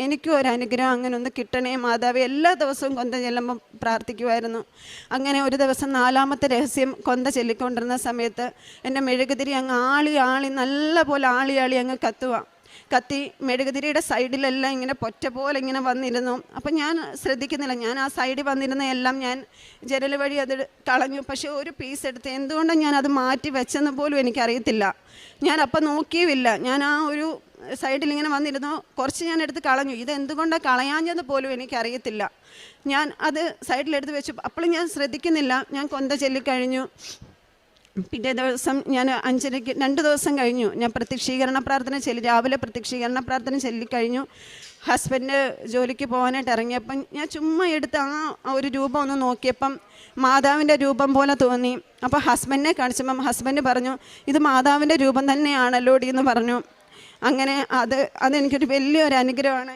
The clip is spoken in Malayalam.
എനിക്കും ഒരു അനുഗ്രഹം അങ്ങനെ ഒന്ന് കിട്ടണേ മാതാവേ. എല്ലാ ദിവസവും കൊന്ത ചെല്ലുമ്പം പ്രാർത്ഥിക്കുമായിരുന്നു. അങ്ങനെ ഒരു ദിവസം 4ാമത്തെ രഹസ്യം കൊന്ത ചൊല്ലിക്കൊണ്ടിരുന്ന സമയത്ത് എൻ്റെ മെഴുകുതിരി അങ്ങ് ആളി നല്ല പോലെ ആളി അങ്ങ് കത്തി മെഴുകുതിരിയുടെ സൈഡിലെല്ലാം ഇങ്ങനെ പൊറ്റ പോലെ ഇങ്ങനെ വന്നിരുന്നു. അപ്പം ഞാൻ ശ്രദ്ധിക്കുന്നില്ല. ഞാൻ ആ സൈഡിൽ വന്നിരുന്ന എല്ലാം ഞാൻ ജനൽ വഴി അത് കളഞ്ഞു. പക്ഷേ ഒരു പീസ് എടുത്ത് എന്തുകൊണ്ടാണ് ഞാനത് മാറ്റി വെച്ചെന്ന് പോലും എനിക്കറിയത്തില്ല. ഞാൻ അപ്പം നോക്കിയുമില്ല. ഞാൻ ആ ഒരു സൈഡിൽ ഇങ്ങനെ വന്നിരുന്നു. കുറച്ച് ഞാൻ എടുത്ത് കളഞ്ഞു. ഇതെന്തുകൊണ്ടാണ് കളയാഞ്ഞത് പോലും എനിക്കറിയത്തില്ല. ഞാൻ അത് സൈഡിലെടുത്ത് വെച്ചു. അപ്പോഴും ഞാൻ ശ്രദ്ധിക്കുന്നില്ല. ഞാൻ കൊന്ത ചൊല്ലിക്കഴിഞ്ഞു. പിറ്റേ ദിവസം ഞാൻ 5:30 2 ദിവസം കഴിഞ്ഞു. ഞാൻ പ്രത്യക്ഷീകരണ പ്രാർത്ഥന രാവിലെ പ്രത്യക്ഷീകരണ പ്രാർത്ഥന ചൊല്ലിക്കഴിഞ്ഞു. ഹസ്ബൻഡ് ജോലിക്ക് പോകാനായിട്ട് ഇറങ്ങിയപ്പം ഞാൻ ചുമ്മാ എടുത്ത് ആ ഒരു രൂപം ഒന്ന് നോക്കിയപ്പം മാതാവിൻ്റെ രൂപം പോലെ തോന്നി. അപ്പോൾ ഹസ്ബൻഡിനെ കാണിച്ചപ്പം ഹസ്ബൻഡ് പറഞ്ഞു, ഇത് മാതാവിൻ്റെ രൂപം തന്നെയാണല്ലോ എന്ന് പറഞ്ഞു. അങ്ങനെ അതെനിക്കൊരു വലിയൊരു അനുഗ്രഹമാണ്.